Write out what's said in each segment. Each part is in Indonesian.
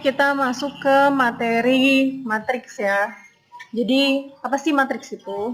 kita masuk ke materi matriks ya. Jadi, apa sih matriks itu?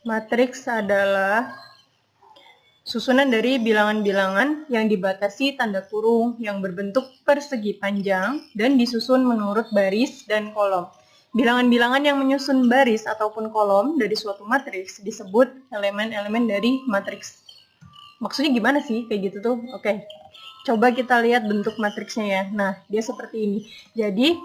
Matriks adalah susunan dari bilangan-bilangan yang dibatasi tanda kurung yang berbentuk persegi panjang dan disusun menurut baris dan kolom. Bilangan-bilangan yang menyusun baris ataupun kolom dari suatu matriks disebut elemen-elemen dari matriks. Maksudnya gimana sih kayak gitu tuh? Oke. Coba kita lihat bentuk matriksnya ya. Nah, dia seperti ini. Jadi,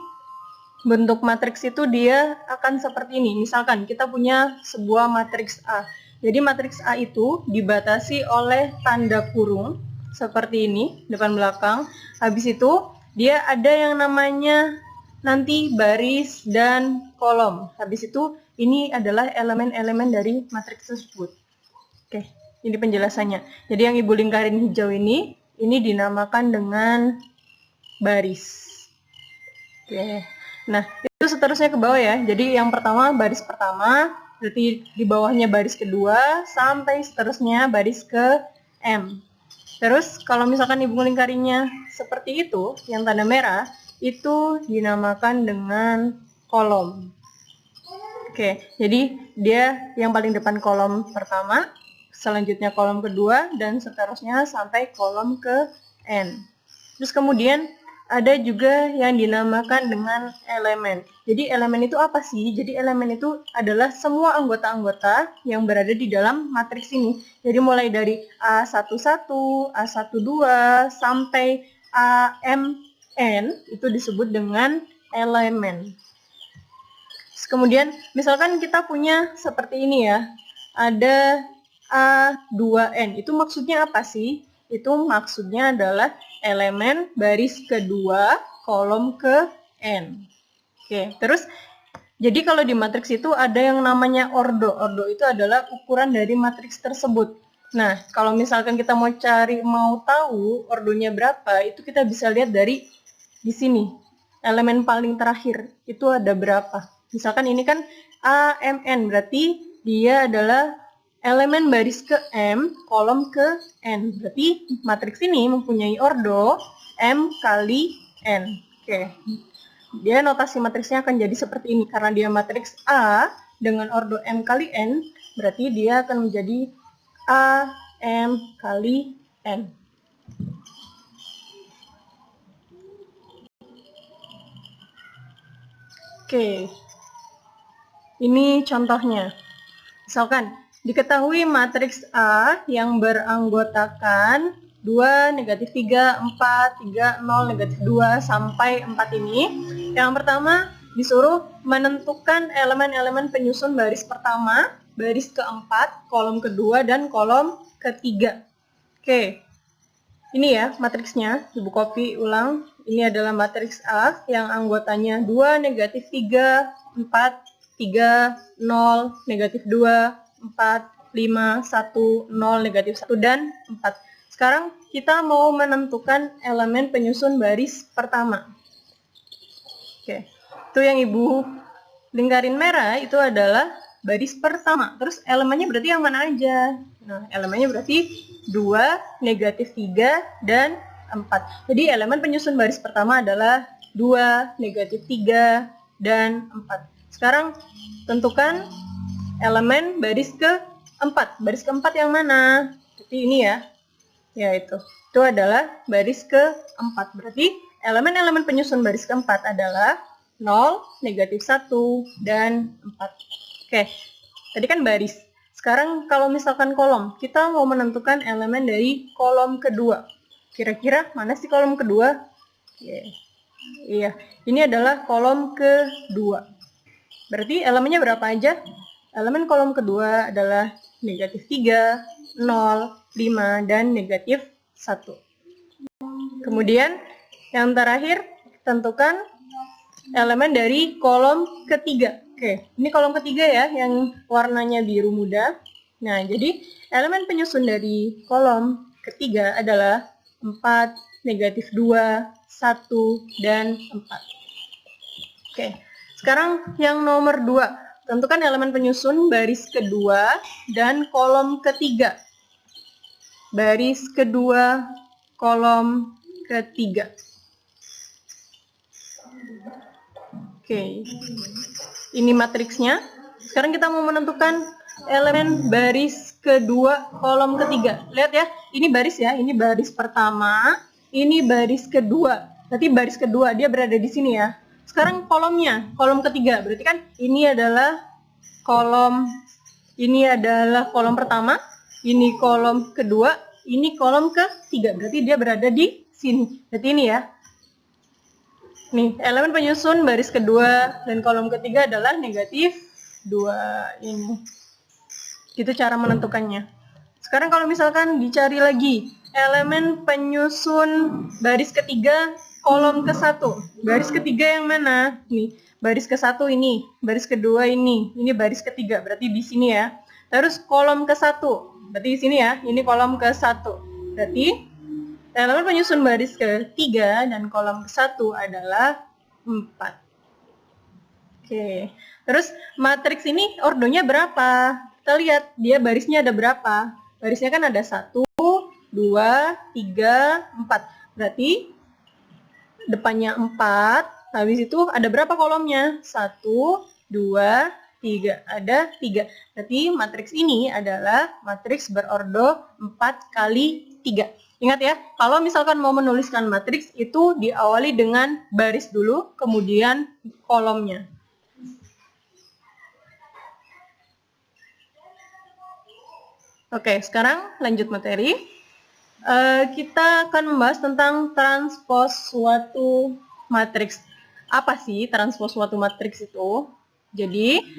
bentuk matriks itu dia akan seperti ini. Misalkan kita punya sebuah matriks A. Jadi matriks A itu dibatasi oleh tanda kurung seperti ini, depan belakang. Habis itu dia ada yang namanya nanti baris dan kolom. Habis itu ini adalah elemen-elemen dari matriks tersebut. Oke, ini penjelasannya. Jadi yang Ibu lingkarin hijau ini dinamakan dengan baris. Oke. Nah, itu seterusnya ke bawah ya. Jadi yang pertama baris pertama, berarti di bawahnya baris kedua, sampai seterusnya baris ke M. Terus kalau misalkan Ibu lingkarinya seperti itu, yang tanda merah, itu dinamakan dengan kolom. Oke, jadi dia yang paling depan kolom pertama, selanjutnya kolom kedua, dan seterusnya sampai kolom ke N. Terus kemudian ada juga yang dinamakan dengan elemen. Jadi elemen itu apa sih? Jadi elemen itu adalah semua anggota-anggota yang berada di dalam matriks ini. Jadi mulai dari A11, A12, sampai AMN itu disebut dengan elemen. Terus kemudian misalkan kita punya seperti ini ya. Ada A2N. Itu maksudnya apa sih? Itu maksudnya adalah elemen baris kedua kolom ke N. Oke, terus jadi kalau di matriks itu ada yang namanya ordo. Ordo itu adalah ukuran dari matriks tersebut. Nah, kalau misalkan kita mau tahu ordonya berapa, itu kita bisa lihat dari di sini. Elemen paling terakhir itu ada berapa. Misalkan ini kan AMN, berarti dia adalah elemen baris ke M, kolom ke N. Berarti matriks ini mempunyai ordo M kali N. Oke. Dia notasi matriksnya akan jadi seperti ini. Karena dia matriks A dengan ordo M kali N, berarti dia akan menjadi A M kali N. Oke. Ini contohnya. Misalkan diketahui matriks A yang beranggotakan 2, negatif 3, 4, 3, 0, negatif 2, sampai 4 ini. Yang pertama, disuruh menentukan elemen-elemen penyusun baris pertama, baris keempat, kolom kedua, dan kolom ketiga. Oke, ini ya matriksnya. Ibu copy ulang. Ini adalah matriks A yang anggotanya 2, negatif 3, 4, 3, 0, negatif 2, 4, 5, 1, 0, negatif 1, dan 4. Sekarang kita mau menentukan elemen penyusun baris pertama. Oke, itu yang Ibu lingkarin merah itu adalah baris pertama. Terus elemennya berarti yang mana aja? Nah, elemennya berarti 2, negatif 3, dan 4. Jadi elemen penyusun baris pertama adalah 2, negatif 3, dan 4. Sekarang tentukan elemen baris keempat. Baris keempat yang mana? Seperti ini ya. Ya itu. Itu adalah baris keempat. Berarti elemen-elemen penyusun baris keempat adalah 0, negatif 1, dan 4. Oke. Tadi kan baris. Sekarang kalau misalkan kolom, kita mau menentukan elemen dari kolom kedua. Kira-kira mana sih kolom kedua? Iya. Ini adalah kolom kedua. Berarti elemennya berapa aja? Elemen kolom kedua adalah negatif 3, 0, 5, dan negatif 1. Kemudian yang terakhir, tentukan elemen dari kolom ketiga. Oke, ini kolom ketiga ya, yang warnanya biru muda. Nah, jadi elemen penyusun dari kolom ketiga adalah 4, negatif 2, 1, dan 4. Oke. Sekarang yang nomor 2, tentukan elemen penyusun baris kedua dan kolom ketiga. Baris kedua, kolom ketiga. Oke, ini matriksnya. Sekarang kita mau menentukan elemen baris kedua, kolom ketiga. Lihat ya, ini baris ya, ini baris pertama, ini baris kedua. Berarti baris kedua dia berada di sini ya. Sekarang kolomnya, kolom ketiga. Berarti kan ini adalah kolom pertama, ini kolom kedua, ini kolom ketiga. Berarti dia berada di sini. Berarti ini ya. Nih, elemen penyusun baris kedua dan kolom ketiga adalah negatif 2 ini. Gitu cara menentukannya. Sekarang kalau misalkan dicari lagi elemen penyusun baris ketiga kolom ke-1. Baris ketiga yang mana? Nih, baris ke-1 ini, baris kedua ini baris ketiga, berarti di sini ya. Terus kolom ke-1, berarti di sini ya, ini kolom ke-1. Berarti elemen penyusun baris ketiga dan kolom ke-1 adalah 4. Oke. Terus matriks ini ordonya berapa? Kita lihat dia barisnya ada berapa. Barisnya kan ada 1, 2, 3, 4. Berarti depannya 4. Habis itu ada berapa kolomnya? 1, 2, 3. Ada 3. Berarti matriks ini adalah matriks berordo 4 kali 3. Ingat ya, kalau misalkan mau menuliskan matriks itu diawali dengan baris dulu, kemudian kolomnya. Oke, sekarang lanjut materi. Kita akan membahas tentang transpos suatu matriks. Apa sih transpos suatu matriks itu? Jadi,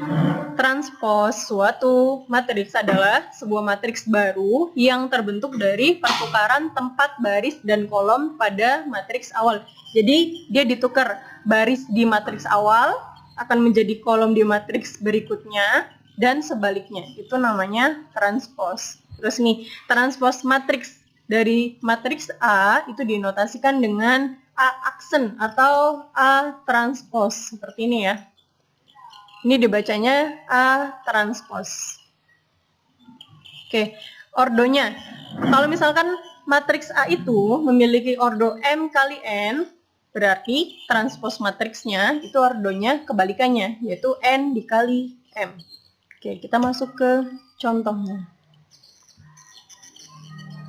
transpos suatu matriks adalah sebuah matriks baru yang terbentuk dari pertukaran tempat baris dan kolom pada matriks awal. Jadi, dia ditukar baris di matriks awal akan menjadi kolom di matriks berikutnya dan sebaliknya. Itu namanya transpos. Terus nih, transpos matriks dari matriks A itu dinotasikan dengan A aksen atau A transpos seperti ini ya. Ini dibacanya A transpos. Oke, ordonya. Kalau misalkan matriks A itu memiliki ordo M kali N, berarti transpos matriksnya itu ordonya kebalikannya, yaitu N dikali M. Oke, kita masuk ke contohnya.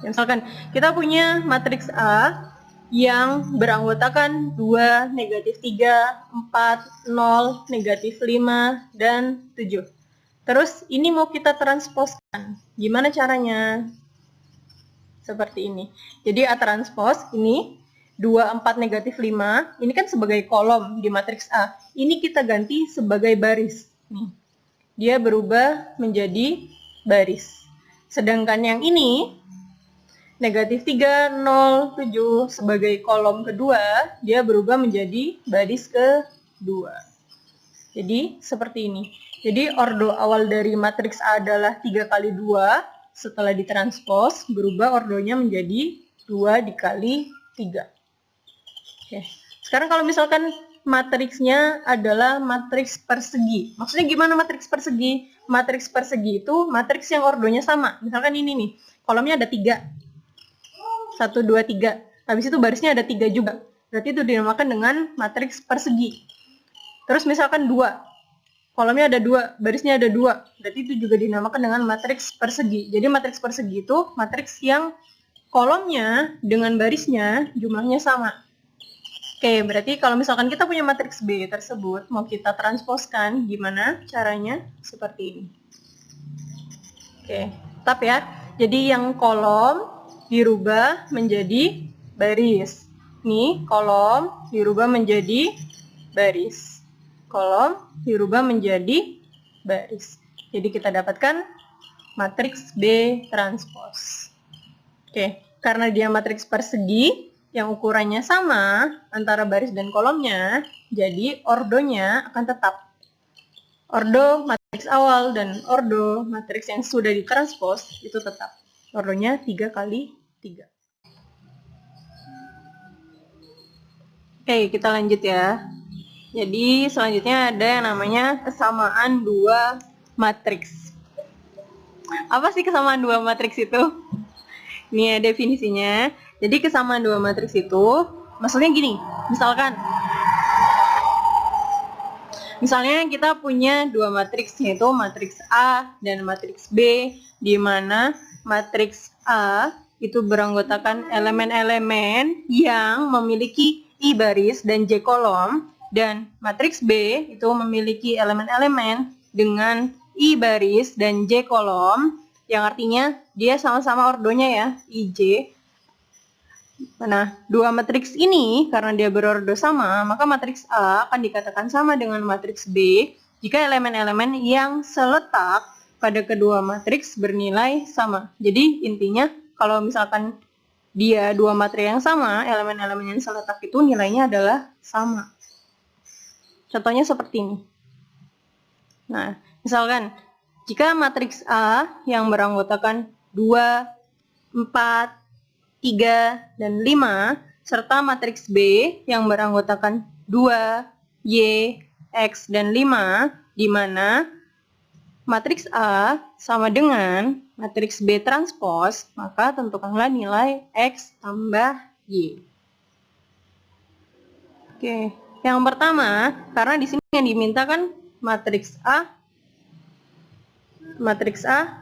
Misalkan kita punya matriks A yang beranggotakan 2, negatif 3, 4, 0, negatif 5, dan 7. Terus ini mau kita transposkan. Gimana caranya? Seperti ini. Jadi A transpos ini 2, 4, negatif 5. Ini kan sebagai kolom di matriks A. Ini kita ganti sebagai baris. Nih. Dia berubah menjadi baris. Sedangkan yang ini negatif 3, 0, 7 sebagai kolom kedua, dia berubah menjadi baris kedua. Jadi, seperti ini. Jadi, ordo awal dari matriks A adalah 3 kali 2. Setelah ditranspos, berubah ordonya menjadi 2 dikali 3. Oke. Sekarang kalau misalkan matriksnya adalah matriks persegi. Maksudnya gimana matriks persegi? Matriks persegi itu matriks yang ordonya sama. Misalkan ini nih, kolomnya ada 3. 1, 2, 3. Habis itu barisnya ada 3 juga. Berarti itu dinamakan dengan matriks persegi. Terus misalkan 2. Kolomnya ada 2, barisnya ada 2. Berarti itu juga dinamakan dengan matriks persegi. Jadi matriks persegi itu matriks yang kolomnya dengan barisnya jumlahnya sama. Oke, berarti kalau misalkan kita punya matriks B tersebut, mau kita transposkan, gimana caranya? Seperti ini. Oke, tetap ya. Jadi yang kolom dirubah menjadi baris. Nih, kolom dirubah menjadi baris. Kolom dirubah menjadi baris. Jadi kita dapatkan matriks B transpos. Oke, karena dia matriks persegi yang ukurannya sama antara baris dan kolomnya, jadi ordonya akan tetap. Ordo matriks awal dan ordo matriks yang sudah ditranspos itu tetap. Ordonya 3 kali 3. Oke, kita lanjut ya. Jadi selanjutnya ada yang namanya kesamaan 2 matriks. Apa sih kesamaan 2 matriks itu? Ini ya definisinya. Jadi kesamaan 2 matriks itu maksudnya gini. Misalkan Misalnya kita punya dua matriks, yaitu matriks A dan matriks B, di mana matriks A itu beranggotakan elemen-elemen yang memiliki I baris dan J kolom, dan matriks B itu memiliki elemen-elemen dengan I baris dan J kolom, yang artinya dia sama-sama ordonya ya, IJ. Nah, dua matriks ini karena dia berordo sama, maka matriks A akan dikatakan sama dengan matriks B jika elemen-elemen yang seletak pada kedua matriks bernilai sama. Jadi intinya kalau misalkan dia dua matriks yang sama, elemen-elemen yang seletak itu nilainya adalah sama. Contohnya seperti ini. Nah, misalkan jika matriks A yang beranggotakan 2, 4, 3, dan 5, serta matriks B yang beranggotakan 2, Y, X, dan 5, di mana matriks A sama dengan matriks B transpos, maka tentukanlah nilai X tambah Y. Oke, yang pertama, karena di sini yang diminta kan matriks A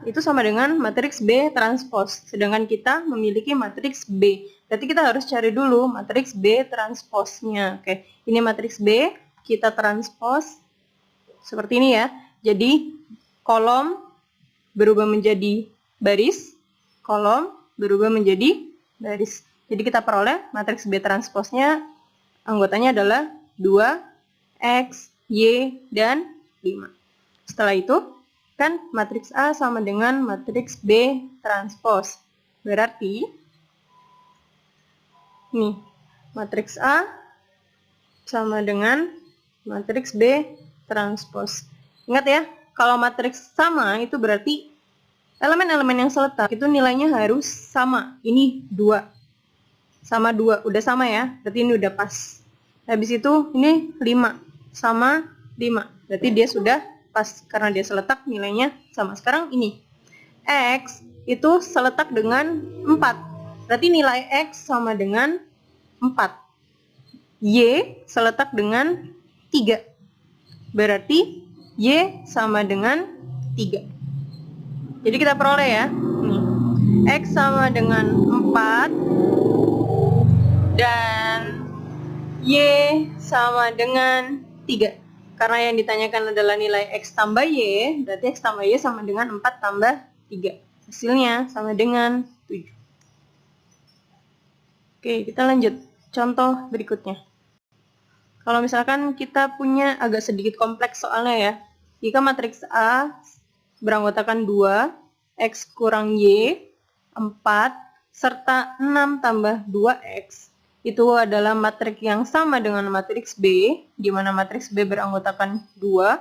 itu sama dengan matriks B transpos, sedangkan kita memiliki matriks B. Berarti kita harus cari dulu matriks B transposnya. Oke, ini matriks B, kita transpos seperti ini ya. Jadi kolom berubah menjadi baris, kolom berubah menjadi baris. Jadi kita peroleh matriks B transposnya, anggotanya adalah 2, X, Y, dan 5. Setelah itu, kan matriks A sama dengan matriks B transpos. Berarti nih, matriks A sama dengan matriks B transpos. Ingat ya, kalau matriks sama itu berarti elemen-elemen yang seletak itu nilainya harus sama. Ini 2 sama 2, udah sama ya, berarti ini udah pas. Habis itu ini 5 sama 5, berarti dia sudah pas karena dia seletak nilainya sama. Sekarang ini X itu seletak dengan 4, berarti nilai X sama dengan 4. Y seletak dengan 3, berarti Y sama dengan 3. Jadi kita peroleh ya, nih, X sama dengan 4 dan Y sama dengan 3. Karena yang ditanyakan adalah nilai X tambah Y, berarti X tambah Y sama dengan 4 tambah 3. Hasilnya sama dengan 7. Oke, kita lanjut. Contoh berikutnya. Kalau misalkan kita punya agak sedikit kompleks soalnya ya. Jika matriks A beranggotakan 2, X kurang Y, 4, serta 6 tambah 2X, itu adalah matriks yang sama dengan matriks B, di mana matriks B beranggotakan 2,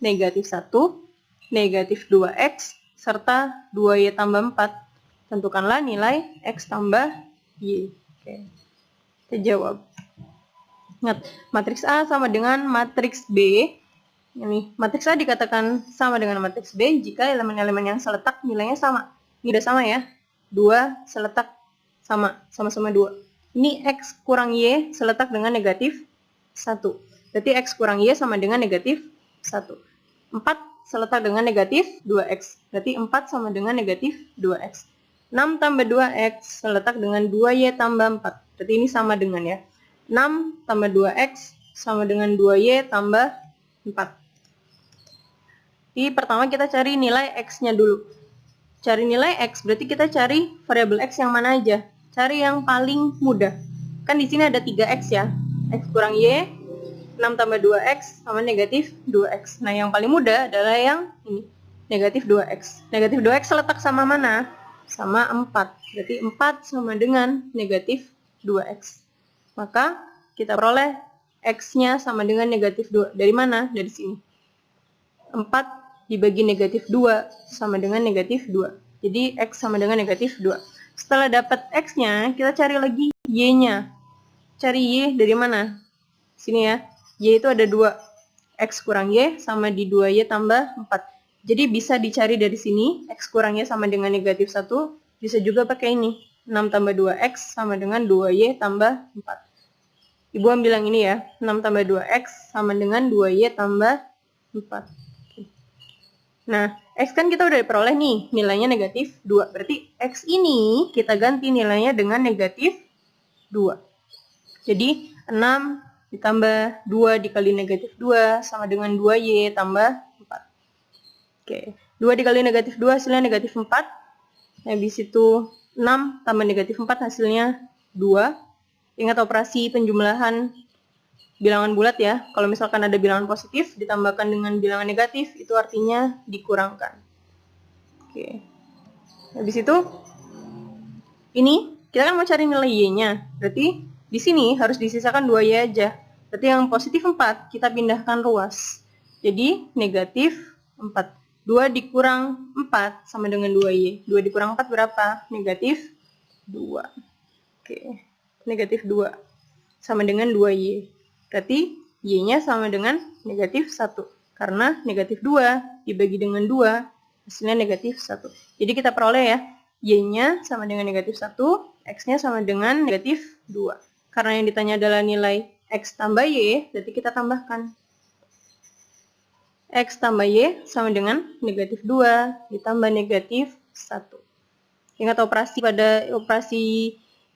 negatif 1, negatif 2X, serta 2Y tambah 4. Tentukanlah nilai X tambah Y. Oke. Kita jawab. Ingat, matriks A sama dengan matriks B. Ini, matriks A dikatakan sama dengan matriks B jika elemen-elemen yang seletak nilainya sama. Ini udah sama ya. 2 seletak sama-sama 2. Ini X kurang Y seletak dengan negatif 1. Berarti X kurang Y sama dengan negatif 1. 4 seletak dengan negatif 2X. Berarti 4 sama dengan negatif 2X. 6 tambah 2X seletak dengan 2Y tambah 4. Berarti ini sama dengan ya. 6 tambah 2X sama dengan 2Y tambah 4. Jadi pertama kita cari nilai X-nya dulu. Cari nilai X berarti kita cari variabel X yang mana aja. Cari yang paling mudah. Kan di sini ada 3X ya. X kurang Y, 6 tambah 2X sama negatif 2X. Nah, yang paling mudah adalah yang ini, negatif 2X. Negatif 2X letak sama mana? Sama 4. Berarti 4 sama dengan negatif 2X. Maka kita peroleh X-nya sama dengan negatif 2. Dari mana? Dari sini. 4 dibagi negatif 2 sama dengan negatif 2. Jadi X sama dengan negatif 2. Setelah dapat X-nya, kita cari lagi Y-nya. Cari Y dari mana? Sini ya. Y itu ada 2. X kurang Y sama di 2Y tambah 4. Jadi bisa dicari dari sini. X kurang Y sama dengan negatif 1. Bisa juga pakai ini. 6 tambah 2X sama dengan 2Y tambah 4. Ibu ambil yang ini ya, 6 tambah 2X sama dengan 2Y tambah 4. Nah, X kan kita udah peroleh nih, nilainya negatif 2. Berarti X ini kita ganti nilainya dengan negatif 2. Jadi, 6 ditambah 2 dikali negatif 2 sama dengan 2Y tambah 4. Oke, 2 dikali negatif 2 hasilnya negatif 4. Habis itu 6 tambah negatif 4 hasilnya 2. Ingat operasi penjumlahan bilangan bulat ya. Kalau misalkan ada bilangan positif ditambahkan dengan bilangan negatif, itu artinya dikurangkan. Oke. Habis itu ini kita kan mau cari nilai Y-nya. Berarti di sini harus disisakan 2Y aja. Berarti yang positif 4 kita pindahkan ruas. Jadi negatif 4. 2 dikurang 4 sama dengan 2Y. 2 dikurang 4 berapa? Negatif 2. Oke. Negatif 2 sama dengan 2Y. Berarti Y-nya sama dengan negatif 1. Karena negatif 2 dibagi dengan 2, hasilnya negatif 1. Jadi kita peroleh ya, Y-nya sama dengan negatif 1, X-nya sama dengan negatif 2. Karena yang ditanya adalah nilai X tambah Y, berarti kita tambahkan. X tambah Y sama dengan negatif 2 ditambah negatif 1. Ingat operasi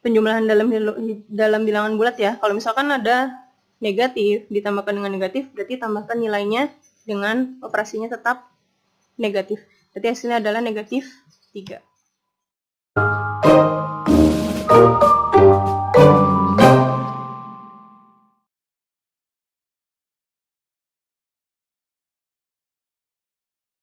penjumlahan dalam bilangan bulat ya. Kalau misalkan ada negatif ditambahkan dengan negatif, berarti tambahkan nilainya dengan operasinya tetap negatif. Berarti hasilnya adalah negatif 3.